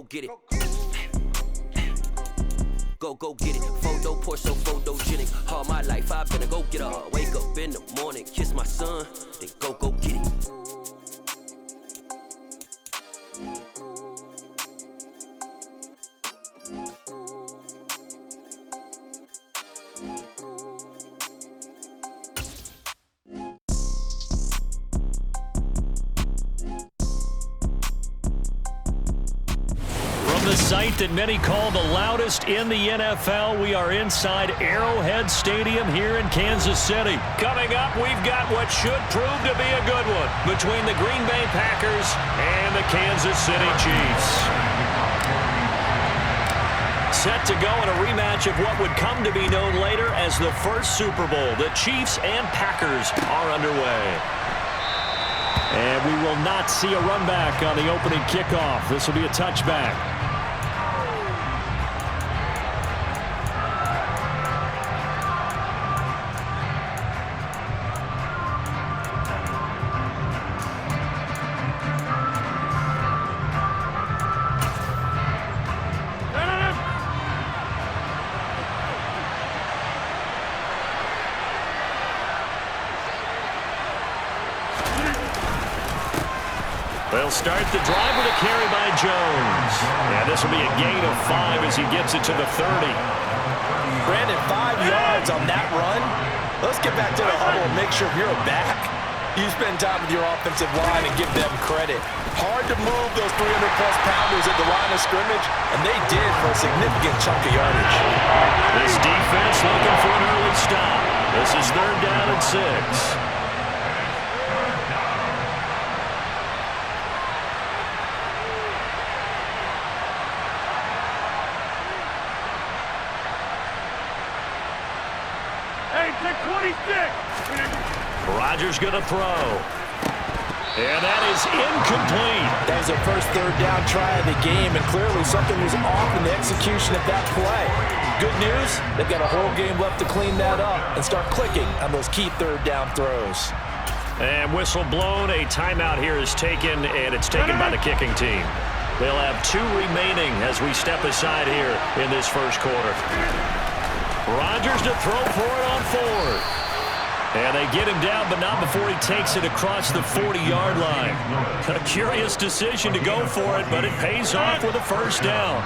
get it. Go get it. Photo Porsche, so photogenic. All my life I've been a go getter. Wake up in the morning, kiss my son, then go get it. The site that many call the loudest in the NFL. We are inside Arrowhead Stadium here in Kansas City. Coming up, we've got what should prove to be a good one between the Green Bay Packers and the Kansas City Chiefs. Set to go in a rematch of what would come to be known later as the first Super Bowl. The Chiefs and Packers are underway. And we will not see a run back on the opening kickoff. This will be a touchback. They'll start the drive with a carry by Jones. And this will be a gain of 5 as he gets it to the 30. Brandon, 5 yards on that run. Let's get back to the huddle and make sure you're back. You spend time with your offensive line and give them credit. Hard to move those 300-plus pounders at the line of scrimmage, and they did for a significant chunk of yardage. This defense looking for an early stop. This is 3rd down and 6. Rodgers going to throw. And that is incomplete. That was their first 3rd down try of the game, and clearly something was off in the execution of that play. Good news, they've got a whole game left to clean that up and start clicking on those key 3rd down throws. And whistle blown. A timeout here is taken, and it's taken by the kicking team. They'll have 2 remaining as we step aside here in this first quarter. Rodgers to throw for it on 4th. And they get him down, but not before he takes it across the 40-yard line. A curious decision to go for it, but it pays off with a first down.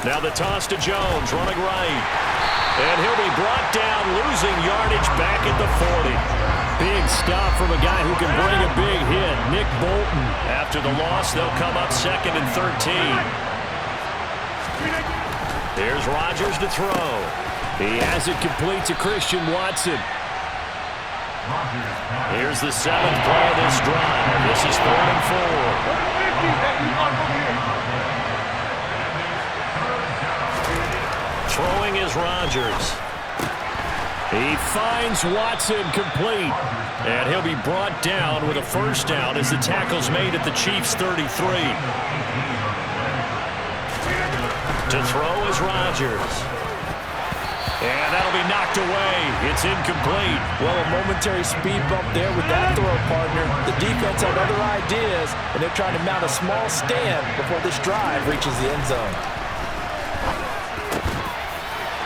Now the toss to Jones, running right. And he'll be brought down, losing yardage back at the 40. Big stop from a guy who can bring a big hit, Nick Bolton. After the loss, they'll come up 2nd and 13. Here's Rodgers to throw. He has it complete to Christian Watson. Here's the 7th play of this drive. This is 3rd and 4. Throwing is Rodgers. He finds Watson complete. And he'll be brought down with a first down as the tackle's made at the Chiefs' 33. To throw is Rodgers. And that'll be knocked away. It's incomplete. Well, a momentary speed bump there with that throw, partner. The defense had other ideas, and they're trying to mount a small stand before this drive reaches the end zone.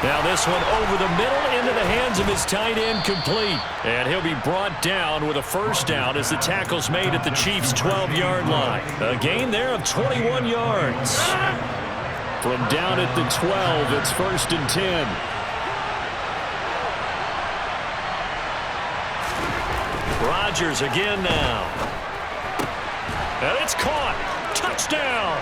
Now this one over the middle into the hands of his tight end, complete. And he'll be brought down with a first down as the tackle's made at the Chiefs' 12-yard line. A gain there of 21 yards. From down at the 12, it's 1st and 10. Rodgers again now. And it's caught. Touchdown.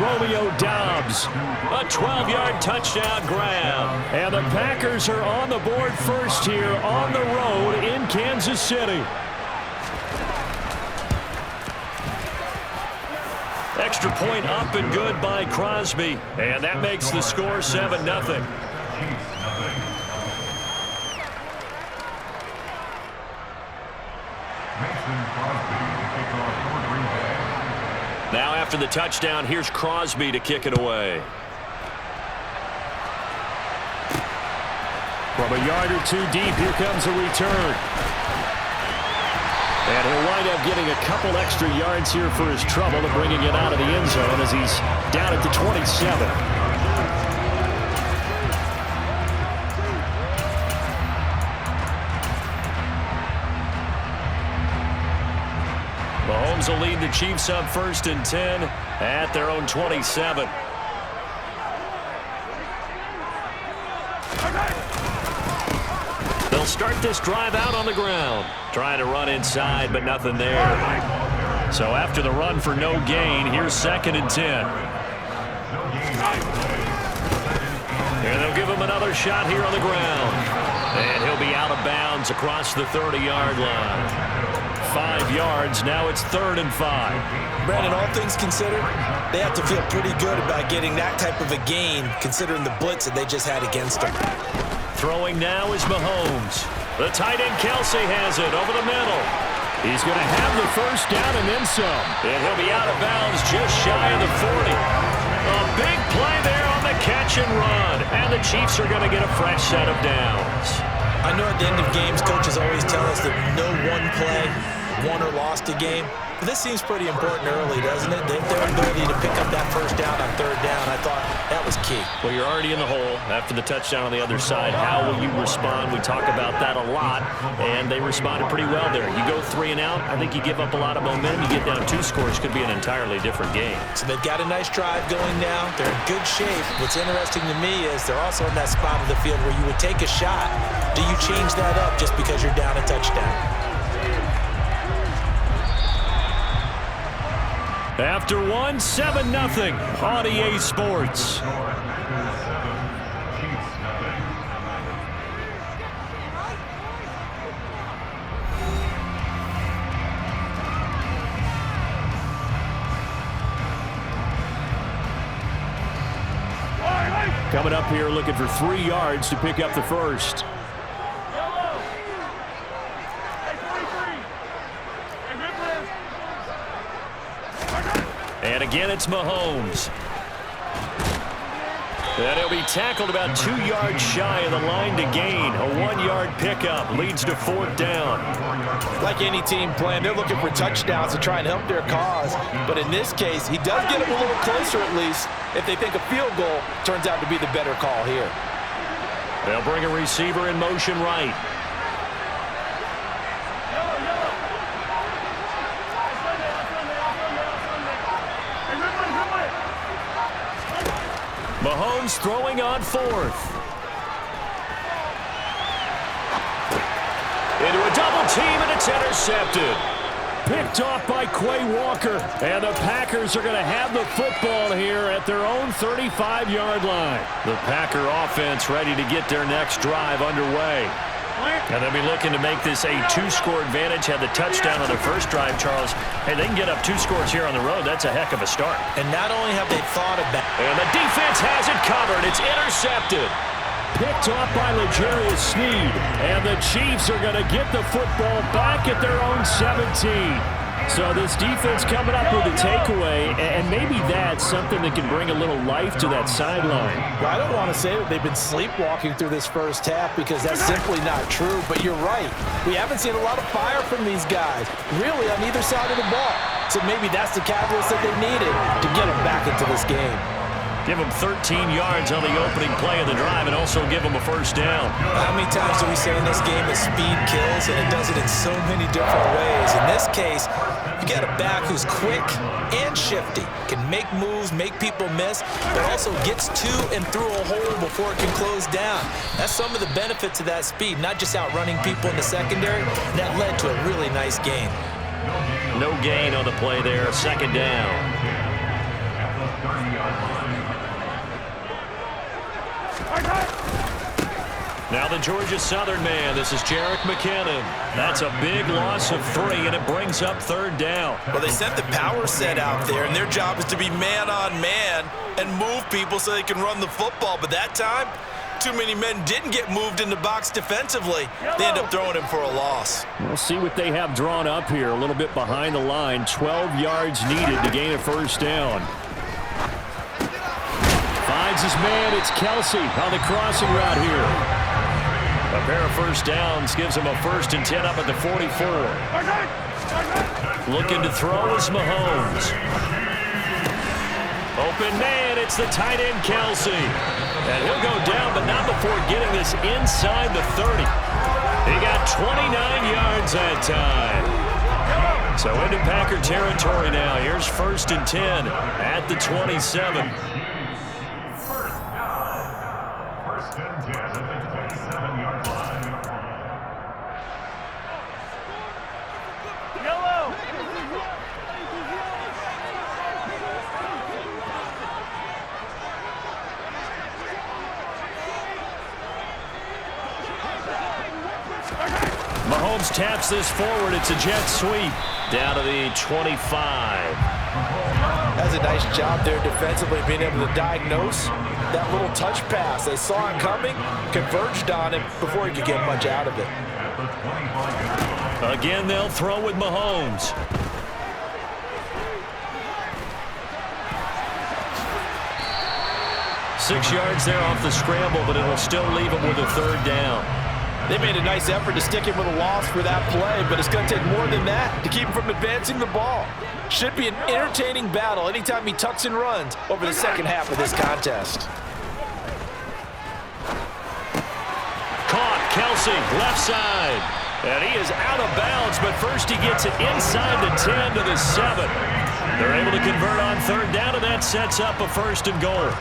Romeo Doubs, a 12-yard touchdown grab. And the Packers are on the board first here on the road in Kansas City. Extra point up and good by Crosby. And that makes the score 7-0. Now after the touchdown, here's Crosby to kick it away. From From a yard or two deep, here comes a return. And he'll wind up getting a couple extra yards here for his trouble and bringing it out of the end zone as he's down at the 27. Mahomes will lead the Chiefs up 1st and 10 at their own 27. They'll start this drive out on the ground. Trying to run inside, but nothing there. So after the run for no gain, here's 2nd and 10. And they'll give him another shot here on the ground. And he'll be out of bounds across the 30-yard line. 5 yards. Now it's 3rd and 5. Brandon, all things considered, they have to feel pretty good about getting that type of a gain, considering the blitz that they just had against them. Throwing now is Mahomes. The tight end Kelsey has it over the middle. He's going to have the first down and then some. And he'll be out of bounds just shy of the 40. A big play there on the catch and run. And the Chiefs are going to get a fresh set of downs. I know at the end of games, coaches always tell us that no one play won or lost a game. But this seems pretty important early, doesn't it? Their ability to pick up that first down on 3rd down, I thought that was key. Well, you're already in the hole after the touchdown on the other side. How will you respond? We talk about that a lot, and they responded pretty well there. You go 3 and out, I think you give up a lot of momentum. You get down 2 scores, could be an entirely different game. So they've got a nice drive going now. They're in good shape. What's interesting to me is they're also in that spot of the field where you would take a shot. Do you change that up just because you're down a touchdown? After 1, 7-0 on EA Sports. Coming up here looking for 3 yards to pick up the first. And again, it's Mahomes. And he'll be tackled about 2 yards shy of the line to gain. A 1-yard pickup leads to 4th down. Like any team playing, they're looking for touchdowns to try and help their cause. But in this case, he does get them a little closer at least if they think a field goal turns out to be the better call here. They'll bring a receiver in motion right. Mahomes throwing on 4th. Into a double team, and it's intercepted. Picked off by Quay Walker. And the Packers are going to have the football here at their own 35-yard line. The Packer offense ready to get their next drive underway. And they'll be looking to make this a 2-score advantage. Had the touchdown on their first drive, Charles. Hey, they can get up 2 scores here on the road. That's a heck of a start. And not only have they thought about it. And the defense has it covered. It's intercepted. Picked off by L'Jarius Sneed. And the Chiefs are going to get the football back at their own 17. So this defense coming up with a takeaway, and maybe that's something that can bring a little life to that sideline. Well, I don't want to say that they've been sleepwalking through this first half because that's simply not true, but you're right. We haven't seen a lot of fire from these guys, really on either side of the ball. So maybe that's the catalyst that they needed to get them back into this game. Give them 13 yards on the opening play of the drive and also give them a first down. How many times do we say in this game that speed kills, and it does it in so many different ways? In this case, you got a back who's quick and shifty, can make moves, make people miss, but also gets to and through a hole before it can close down. That's some of the benefits of that speed, not just outrunning people in the secondary. That led to a really nice gain. No gain on the play there, 2nd down. Now the Georgia Southern man, this is Jerick McKinnon. That's a big loss of 3, and it brings up 3rd down. Well, they sent the power set out there, and their job is to be man-on-man and move people so they can run the football. But that time, too many men didn't get moved in the box defensively. They end up throwing him for a loss. We'll see what they have drawn up here. A little bit behind the line. 12 yards needed to gain a 1st down. Finds his man. It's Kelsey on the crossing route here. A pair of first downs gives him a 1st and 10 up at the 44. Looking to throw is Mahomes. Open man, it's the tight end Kelsey. And he'll go down, but not before getting this inside the 30. He got 29 yards that time. So into Packer territory now. Here's 1st and 10 at the 27. First and 10 at the 27-yard line. Yellow. Mahomes taps this forward. It's a jet sweep down to the 25. That's a nice job there defensively, being able to diagnose that little touch pass. They saw it coming, converged on him before he could get much out of it. Again, they'll throw with Mahomes. Six yards there off the scramble, but it'll still leave him with a 3rd down. They made a nice effort to stick him with a loss for that play, but it's going to take more than that to keep him from advancing the ball. Should be an entertaining battle anytime he tucks and runs over the second half of this contest. Caught, Kelsey, left side. And he is out of bounds, but first he gets it inside the 10 to the 7. They're able to convert on 3rd down, and that sets up a 1st and goal.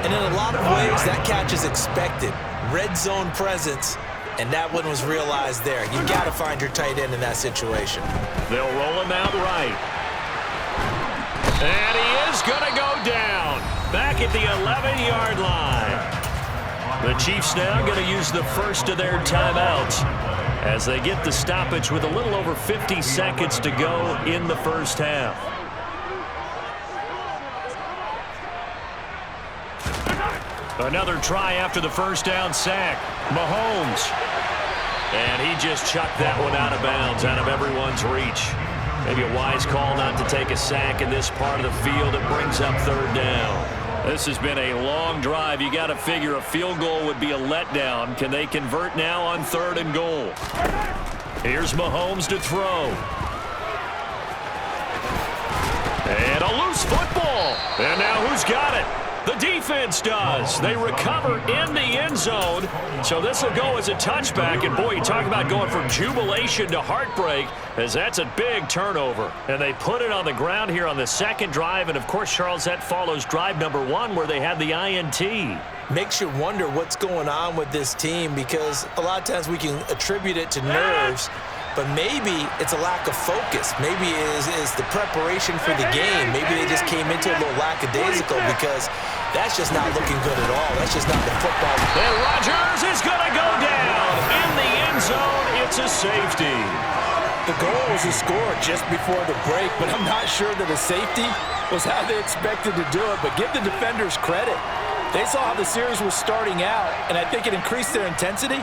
And in a lot of ways, that catch is expected. Red zone presence. And that one was realized there. You got to find your tight end in that situation. They'll roll him out right. And he is going to go down. Back at the 11-yard line. The Chiefs now going to use the first of their timeouts as they get the stoppage with a little over 50 seconds to go in the first half. Another try after the first down sack. Mahomes. And he just chucked that one out of bounds, out of everyone's reach. Maybe a wise call not to take a sack in this part of the field. It brings up 3rd down. This has been a long drive. You got to figure a field goal would be a letdown. Can they convert now on 3rd and goal? Here's Mahomes to throw. And a loose football. And now who's got it? The defense does. They recover in the end zone. So this will go as a touchback. And, boy, you talk about going from jubilation to heartbreak, as that's a big turnover. And they put it on the ground here on the 2nd drive. And, of course, Charles, that follows drive number 1 where they had the INT. Makes you wonder what's going on with this team, because a lot of times we can attribute it to nerves, but maybe it's a lack of focus. Maybe it is the preparation for the game. Maybe they just came into a little lackadaisical, because that's just not looking good at all. That's just not the football. And Rodgers is going to go down in the end zone. It's a safety. The goal was a score just before the break, but I'm not sure that a safety was how they expected to do it. But give the defenders credit. They saw how the series was starting out, and I think it increased their intensity.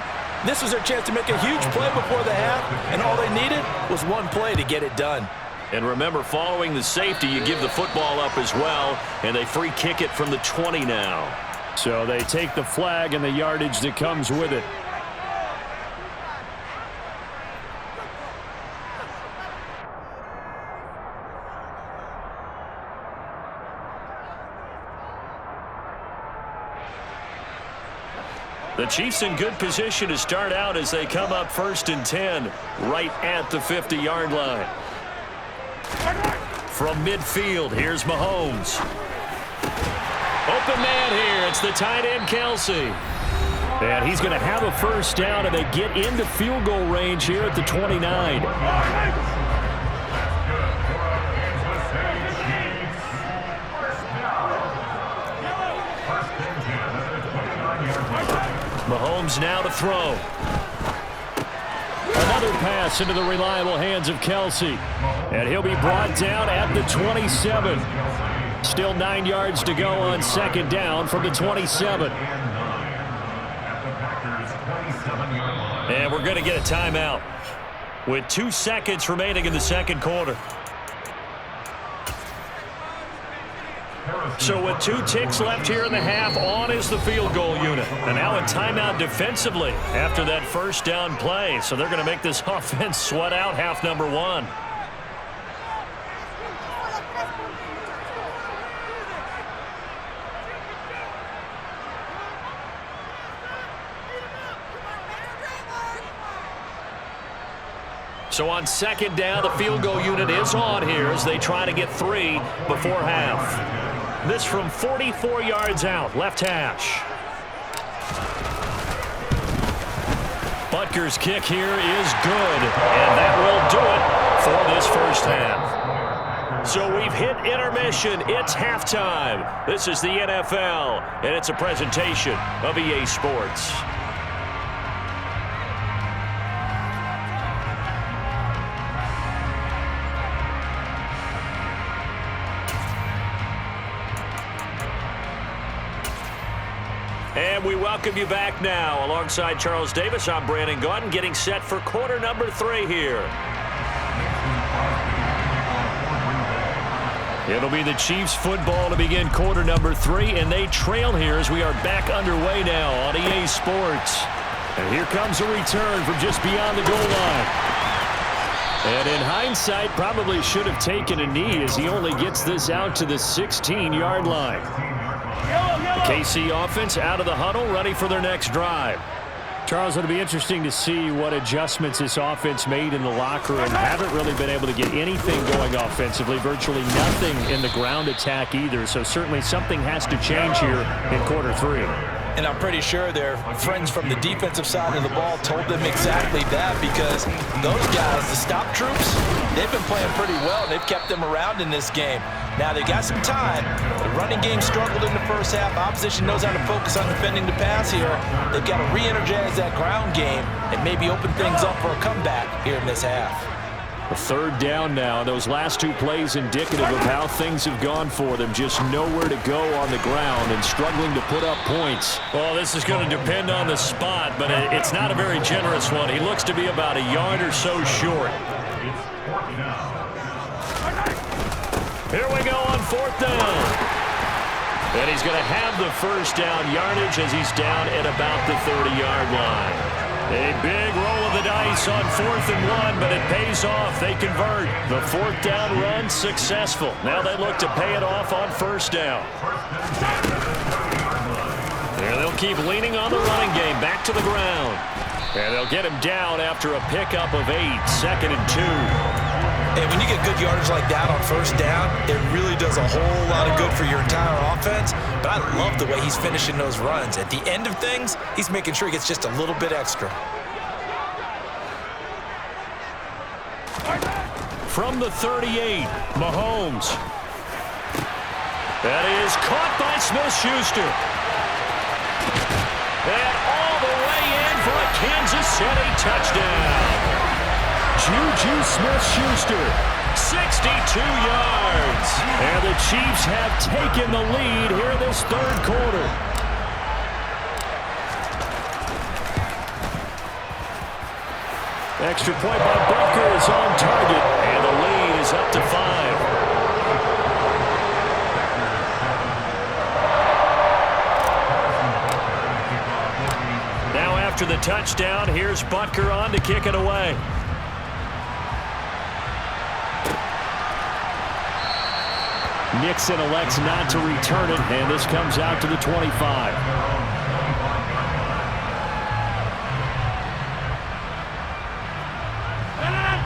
This was their chance to make a huge play before the half, and all they needed was one play to get it done. And remember, following the safety, you give the football up as well, and they free kick it from the 20 now. So they take the flag and the yardage that comes with it. The Chiefs in good position to start out as they come up 1st and 10 right at the 50-yard line. From midfield, here's Mahomes. Open man here. It's the tight end, Kelsey. And he's going to have a 1st down, and they get into field goal range here at the 29. Mahomes now to throw. Another pass into the reliable hands of Kelsey. And he'll be brought down at the 27. Still 9 yards to go on 2nd down from the 27. And we're going to get a timeout with 2 seconds remaining in the 2nd quarter. So with 2 ticks left here in the half, on is the field goal unit. And now a timeout defensively after that first down play. So they're going to make this offense sweat out half number 1. So on second down, the field goal unit is on here as they try to get 3 before half. This from 44 yards out, left hash. Butker's kick here is good, and that will do it for this first half. So we've hit intermission. It's halftime. This is the NFL, and it's a presentation of EA Sports. And we welcome you back now. Alongside Charles Davis, I'm Brandon Gaudin, getting set for quarter number 3 here. It'll be the Chiefs football to begin quarter number 3, and they trail here as we are back underway now on EA Sports. And here comes a return from just beyond the goal line. And in hindsight, probably should have taken a knee as he only gets this out to the 16-yard line. The KC offense out of the huddle, ready for their next drive. Charles, it'll be interesting to see what adjustments this offense made in the locker room. Haven't really been able to get anything going offensively, virtually nothing in the ground attack either. So certainly something has to change here in quarter 3. And I'm pretty sure their friends from the defensive side of the ball told them exactly that, because those guys, the stop troops, they've been playing pretty well. They've kept them around in this game. Now they got some time. The running game struggled in the first half. Opposition knows how to focus on defending the pass here. They've got to re-energize that ground game and maybe open things up for a comeback here in this half. A third down now. Those last 2 plays indicative of how things have gone for them. Just nowhere to go on the ground and struggling to put up points. Well, this is going to depend on the spot, but it's not a very generous one. He looks to be about a yard or so short. Here we go on 4th down. And he's going to have the first down yardage as he's down at about the 30-yard line. A big roll of the dice on 4th and 1, but it pays off. They convert. The 4th down run successful. Now they look to pay it off on 1st down. There they'll keep leaning on the running game. Back to the ground. And they'll get him down after a pickup of 8. 2nd and 2. And when you get good yardage like that on 1st down, it really does a whole lot of good for your entire offense. But I love the way he's finishing those runs. At the end of things, he's making sure he gets just a little bit extra. From the 38, Mahomes. That is caught by Smith-Schuster. And all the way in for a Kansas City touchdown. Juju Smith-Schuster, 62 yards. And the Chiefs have taken the lead here this 3rd quarter. Extra point by Butker is on target, and the lead is up to 5. Now after the touchdown, here's Butker on to kick it away. Nixon elects not to return it, and this comes out to the 25.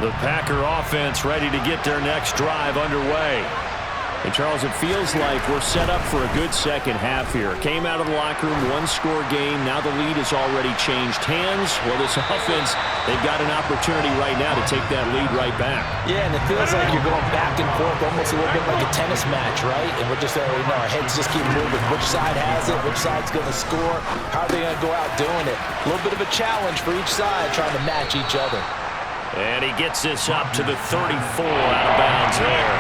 The Packer offense ready to get their next drive underway. And, Charles, it feels like we're set up for a good second half here. Came out of the locker room, 1-score game. Now the lead has already changed hands. Well, this offense, they've got an opportunity right now to take that lead right back. Yeah, and it feels like you're going back and forth, almost a little bit like a tennis match, right? And we're just, our heads just keep moving. Which side has it? Which side's going to score? How are they going to go out doing it? A little bit of a challenge for each side, trying to match each other. And he gets this up to the 34 out of bounds there.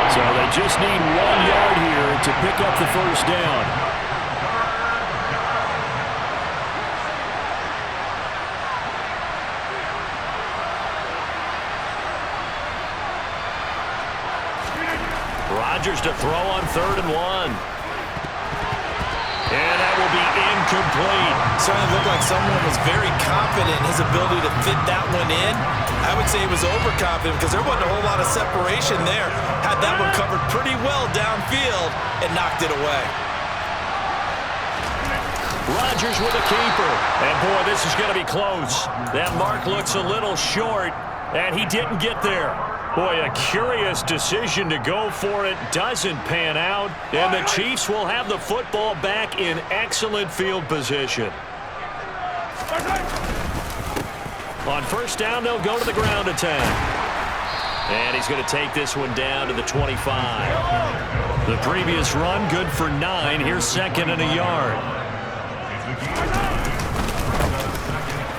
So they just need 1 yard here to pick up the first down. Rodgers to throw on 3rd and 1. And that will be incomplete. Certainly looked like someone was very confident in his ability to fit that one in. I would say he was overconfident because there wasn't a whole lot of separation there. Had that one covered pretty well downfield and knocked it away. Rodgers with a keeper. And, boy, this is going to be close. That mark looks a little short, and he didn't get there. Boy, a curious decision to go for it. Doesn't pan out, and the Chiefs will have the football back in excellent field position. On 1st down, they'll go to the ground attack. And he's going to take this one down to the 25. The previous run, good for 9. Here's 2nd and a yard.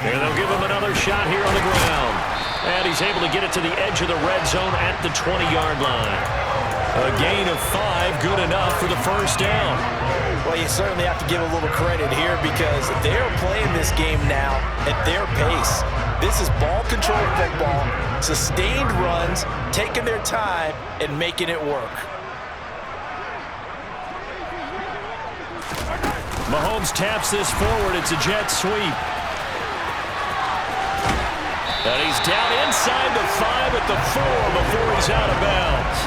And they'll give him another shot here on the ground. And he's able to get it to the edge of the red zone at the 20-yard line. A gain of 5, good enough for the 1st down. Well, you certainly have to give a little credit here because they're playing this game now at their pace. This is ball control football, sustained runs, taking their time and making it work. Mahomes taps this forward. It's a jet sweep. And he's down inside the 5 at the 4 before he's out of bounds.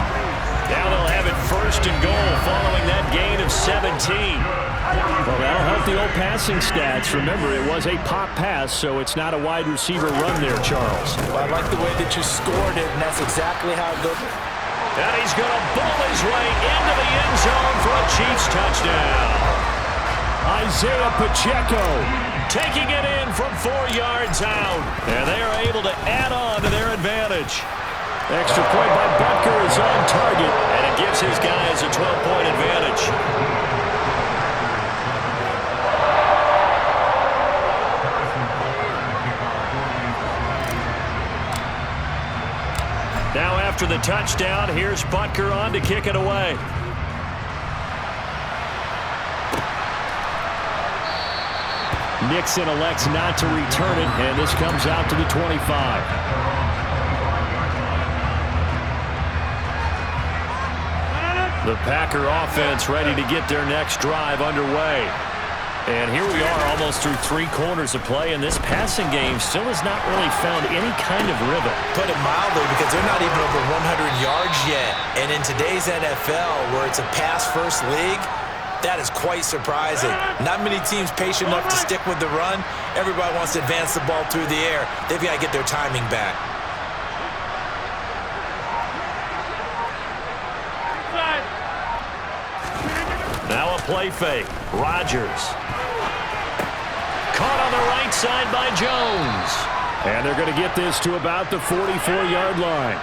Now they'll have it 1st and goal following that gain of 17. Well, that'll help the old passing stats. Remember, it was a pop pass, so it's not a wide receiver run there, Charles. Well, I like the way that you scored it, and that's exactly how it goes. And he's going to bowl his way into the end zone for a Chiefs touchdown. Isaiah Pacheco taking it in from 4 yards out. And they are able to add on to their advantage. Extra point by Butker is on target. And it gives his guys a 12-point advantage. Now after the touchdown, here's Butker on to kick it away. Nixon elects not to return it, and this comes out to the 25. The Packer offense ready to get their next drive underway. And here we are almost through 3 quarters of play, and this passing game still has not really found any kind of rhythm. Put it mildly, because they're not even over 100 yards yet. And in today's NFL, where it's a pass-first league, that is quite surprising. Not many teams patient enough to stick with the run. Everybody wants to advance the ball through the air. They've got to get their timing back. Now a play fake. Rodgers. Caught on the right side by Jones. And they're going to get this to about the 44-yard line.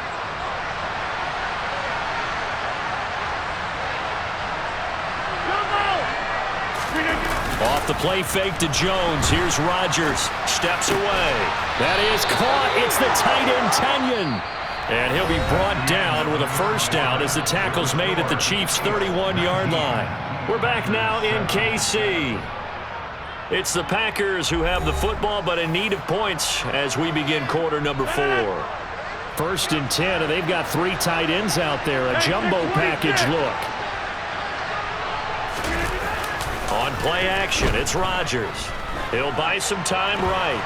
Off the play fake to Jones. Here's Rodgers. Steps away. That is caught. It's the tight end, Tanyan. And he'll be brought down with a 1st down as the tackle's made at the Chiefs' 31-yard line. We're back now in KC. It's the Packers who have the football, but in need of points as we begin quarter number 4. 1st and 10, and they've got 3 tight ends out there. A jumbo package look. On play action, it's Rodgers. He'll buy some time right.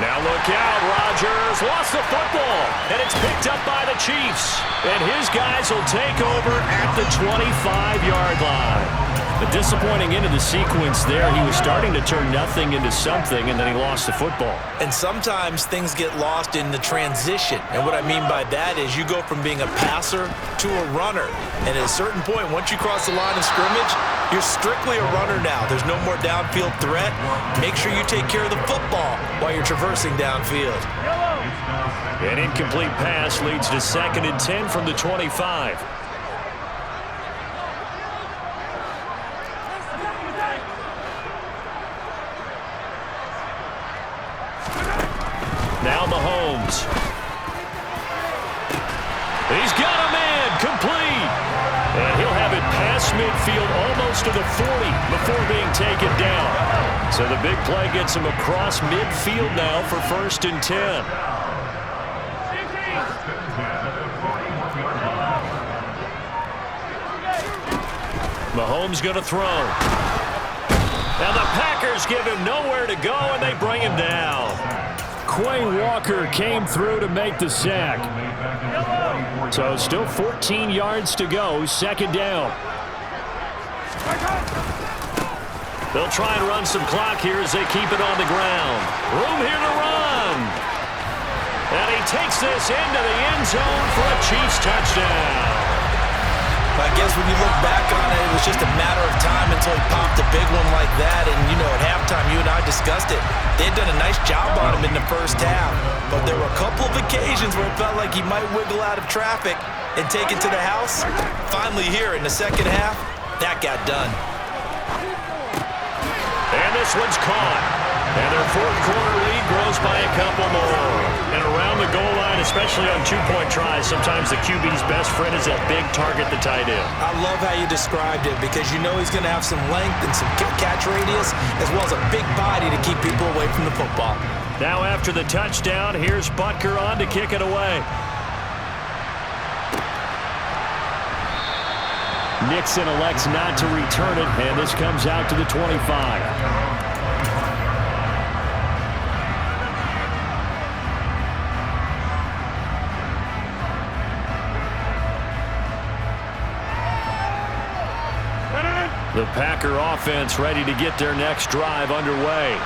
Now look out, Rodgers lost the football, and it's picked up by the Chiefs. And his guys will take over at the 25-yard line. A disappointing end of the sequence there. He was starting to turn nothing into something, and then he lost the football. And sometimes things get lost in the transition. And what I mean by that is you go from being a passer to a runner. And at a certain point, once you cross the line of scrimmage, you're strictly a runner now. There's no more downfield threat. Make sure you take care of the football while you're traversing downfield. An incomplete pass leads to 2nd and 10 from the 25. Now Mahomes. He's got a man, complete. And he'll have it past midfield almost to the 40 before being taken down. So the big play gets him across midfield now for 1st and 10. Mahomes going to throw. Now the Packers give him nowhere to go, and they bring him down. Quay Walker came through to make the sack. So still 14 yards to go, second down. They'll try and run some clock here as they keep it on the ground. Room here to run. And he takes this into the end zone for a Chiefs touchdown. I guess when you look back on it, it was just a matter of time until he popped a big one like that. And, you know, at halftime, you and I discussed it. They had done a nice job on him in the first half. But there were a couple of occasions where it felt like he might wiggle out of traffic and take it to the house. Finally here in the second half, that got done. And this one's caught. And their fourth quarter lead grows by a couple more. And around the goal line, especially on two-point tries, sometimes the QB's best friend is that big target, the tight end. I love how you described it because you know he's going to have some length and some catch radius as well as a big body to keep people away from the football. Now after the touchdown, here's Butker on to kick it away. Nixon elects not to return it, and this comes out to the 25. The Packer offense ready to get their next drive underway.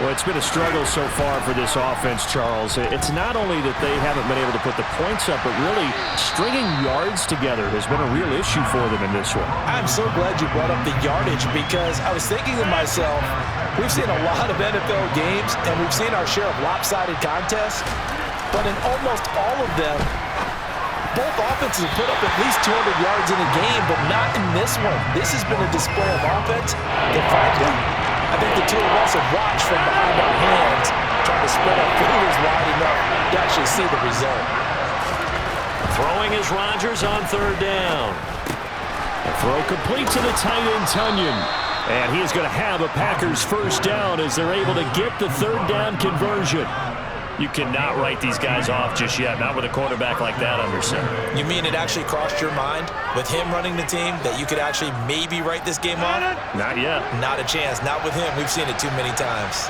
Well, it's been a struggle so far for this offense, Charles. It's not only that they haven't been able to put the points up, but really stringing yards together has been a real issue for them in this one. I'm so glad you brought up the yardage because I was thinking to myself, we've seen a lot of NFL games and we've seen our share of lopsided contests, but in almost all of them, both offenses have put up at least 200 yards in a game, but not in this one. This has been a display of offense that, frankly, I think the two of us have watched from behind our hands, trying to spread our fingers wide enough to actually see the result. Throwing is Rodgers on third down. A throw complete to the tight end, Tunyon. And he is going to have a Packers first down as they're able to get the third down conversion. You cannot write these guys off just yet, not with a quarterback like that under center. You mean it actually crossed your mind with him running the team that you could actually maybe write this game off? Not yet. Not a chance. Not with him. We've seen it too many times.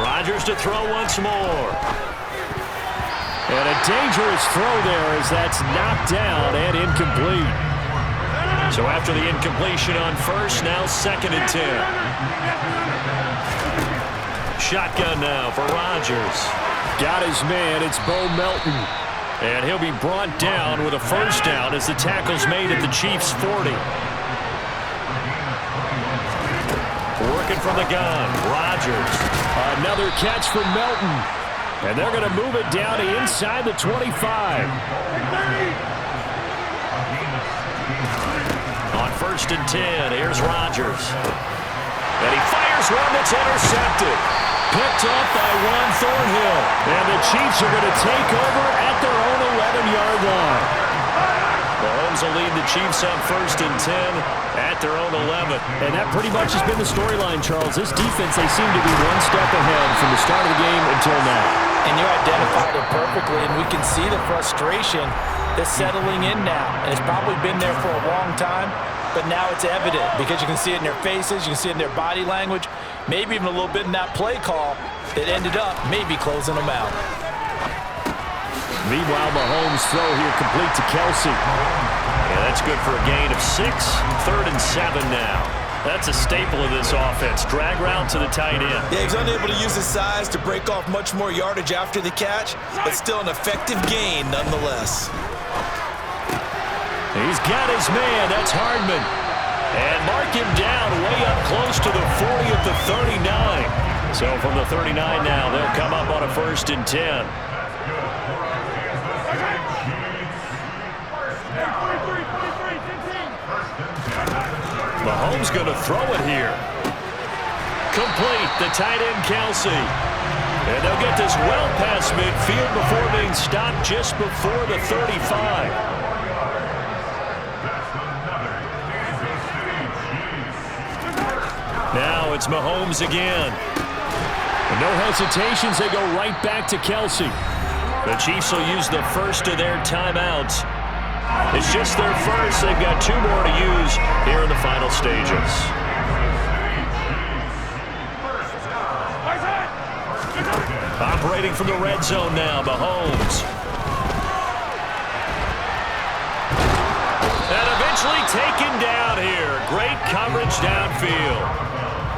Rodgers to throw once more. And a dangerous throw there as that's knocked down and incomplete. So after the incompletion on first, now 2nd and 10. Shotgun now for Rodgers. Got his man. It's Bo Melton. And he'll be brought down with a first down as the tackle's made at the Chiefs' 40. Working from the gun, Rodgers. Another catch from Melton. And they're going to move it down to inside the 25. On 1st and 10, here's Rodgers. And he fires one that's intercepted. Picked up by Juan Thornhill. And the Chiefs are going to take over at their own 11-yard line. Mahomes will lead the Chiefs on 1st and 10 at their own 11. And that pretty much has been the storyline, Charles. This defense, they seem to be one step ahead from the start of the game until now. And you identified it perfectly, and we can see the frustration that's settling in now. And it's probably been there for a long time, but now it's evident because you can see it in their faces, you can see it in their body language, maybe even a little bit in that play call that ended up maybe closing them out. Meanwhile, Mahomes' throw here complete to Kelsey. Yeah, that's good for a gain of 6. 3rd and 7 now. That's a staple of this offense. Drag route to the tight end. Yeah, he's unable to use his size to break off much more yardage after the catch, but still an effective gain nonetheless. He's got his man. That's Hardman. And mark him down way up close to the 40 at the 39. So from the 39 now, they'll come up on a 1st and 10. Mahomes going to throw it here. Complete, the tight end Kelsey. And they'll get this well past midfield before being stopped just before the 35. Now it's Mahomes again. And no hesitations, they go right back to Kelsey. The Chiefs will use the first of their timeouts. It's just their first. They've got 2 more to use here in the final stages. Operating from the red zone now, Mahomes. And eventually taken down here. Great coverage downfield.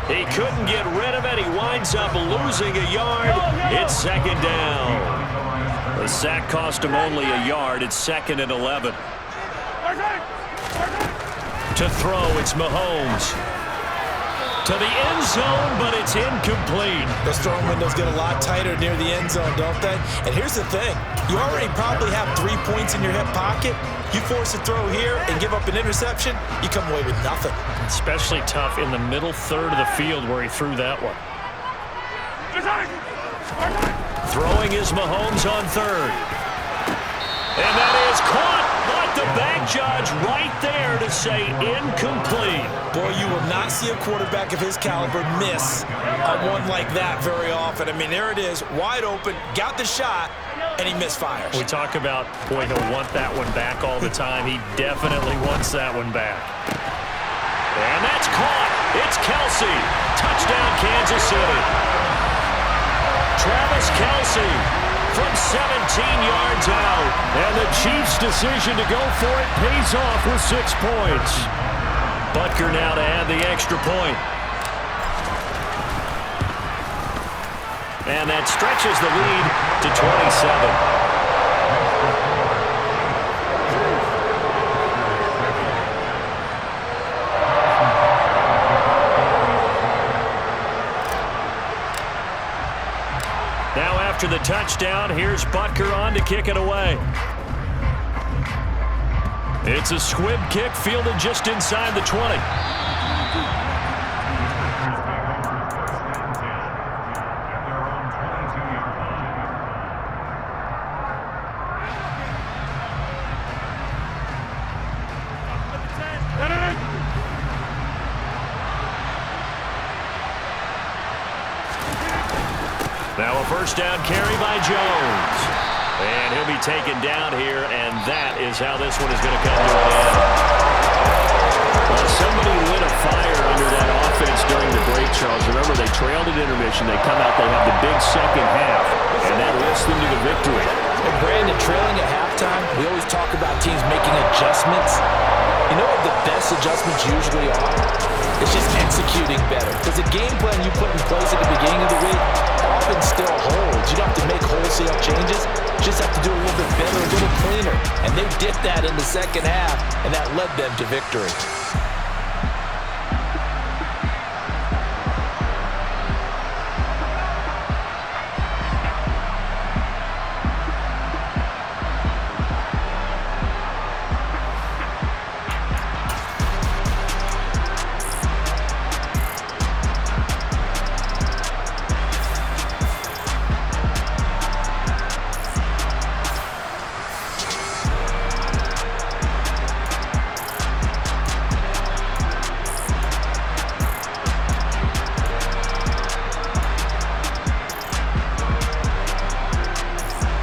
He couldn't get rid of it. He winds up losing a yard. It's 2nd down. The sack cost him only a yard. It's 2nd and 11. To throw, it's Mahomes. To the end zone, but it's incomplete. Those throwing windows get a lot tighter near the end zone, don't they? And here's the thing. You already probably have 3 points in your hip pocket. You force a throw here and give up an interception, you come away with nothing. Especially tough in the middle third of the field where he threw that one. Throwing is Mahomes on 3rd. And that is caught. But the back judge right there to say incomplete. Boy, you will not see a quarterback of his caliber miss on one like that very often. I mean, there it is, wide open, got the shot, and he misfires. We talk about, boy, he'll want that one back all the time. He definitely wants that one back. And that's caught. It's Kelsey. Touchdown, Kansas City. Travis Kelsey from 17 yards out. And the Chiefs' decision to go for it pays off with 6 points. Butker now to add the extra point. And that stretches the lead to 27. Now after the touchdown, here's Butker on to kick it away. It's a squib kick fielded just inside the 20. Now a first down carry by Jones. And he'll be taken down here, and that is how this one is going to come to an end. Well, somebody lit a fire under that offense during the break, Charles. Remember, they trailed at intermission. They come out, they have the big second half, and that lifts them to the victory. And Brandon, trailing at halftime, we always talk about teams making adjustments. You know what the best adjustments usually are? It's just executing better. Because the game plan you put in place at the beginning of the week often still holds. You don't have to make wholesale changes. You just have to do a little bit better, a little cleaner. And they did that in the second half, and that led them to victory.